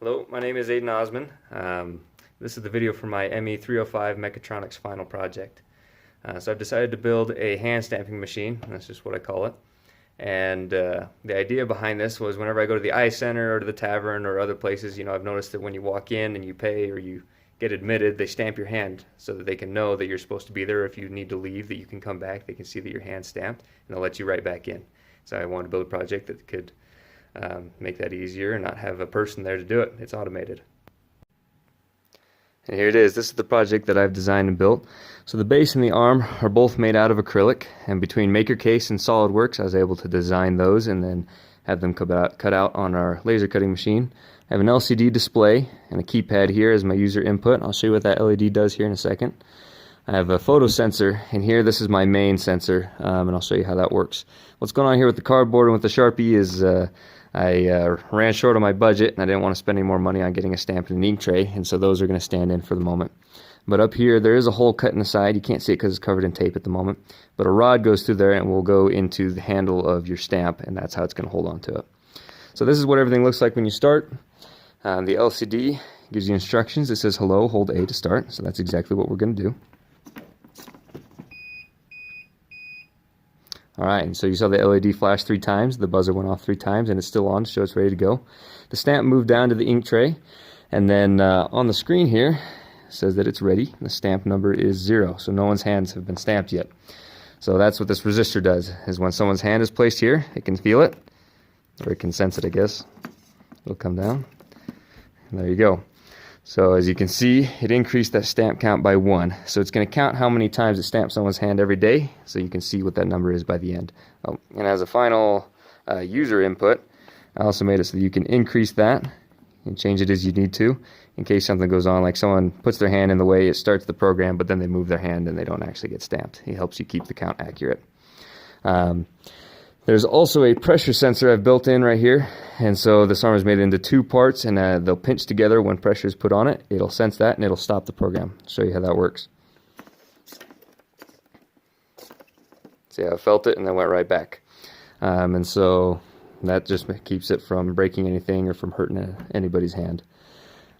Hello, my name is Aiden Osman. This is the video for my ME305 Mechatronics final project. So I've decided to build a hand stamping machine, that's just what I call it. And the idea behind this was whenever I go to the eye center or to the tavern or other places, I've noticed that when you walk in and you pay or you get admitted, they stamp your hand so that they can know that you're supposed to be there. If you need to leave, that you can come back, they can see that your hand's stamped, and they'll let you right back in. So I wanted to build a project that could make that easier and not have a person there to do it. It's automated. And here it is. This is the project that I've designed and built. So the base and the arm are both made out of acrylic, and between MakerCase and SolidWorks I was able to design those and then have them cut out on our laser cutting machine. I have an LCD display and a keypad here as my user input. I'll show you what that LED does here in a second. I have a photo sensor, and here this is my main sensor, and I'll show you how that works. What's going on here with the cardboard and with the Sharpie is I ran short on my budget and I didn't want to spend any more money on getting a stamp and an ink tray, and so those are going to stand in for the moment. But up here there is a hole cut in the side. You can't see it because it's covered in tape at the moment, but a rod goes through there and will go into the handle of your stamp, and that's how it's going to hold on to it. So this is what everything looks like when you start. The LCD gives you instructions. It says hello, hold A to start, so that's exactly what we're going to do. Alright, and so you saw the LED flash 3 times, the buzzer went off 3 times, and it's still on to show it's ready to go. The stamp moved down to the ink tray, and then on the screen here it says that it's ready. The stamp number is 0, so no one's hands have been stamped yet. So that's what this resistor does, is when someone's hand is placed here, it can feel it, or it can sense it, I guess. It'll come down, and there you go. So as you can see, it increased that stamp count by 1. So it's going to count how many times it stamps someone's hand every day, so you can see what that number is by the end. Oh, and as a final user input, I also made it so that you can increase that and change it as you need to in case something goes on, like someone puts their hand in the way, it starts the program, but then they move their hand and they don't actually get stamped. It helps you keep the count accurate. There's also a pressure sensor I've built in right here, and so this arm is made into 2 parts, and they'll pinch together when pressure is put on it. It'll sense that and it'll stop the program. I'll show you how that works. See how I felt it and then went right back. And so that just keeps it from breaking anything or from hurting anybody's hand.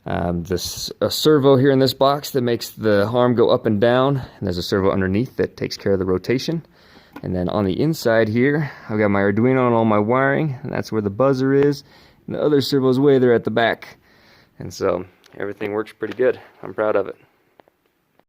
There's a servo here in this box that makes the arm go up and down, and there's a servo underneath that takes care of the rotation. And then on the inside here, I've got my Arduino and all my wiring, and that's where the buzzer is. And the other servo's way there at the back. And so everything works pretty good. I'm proud of it.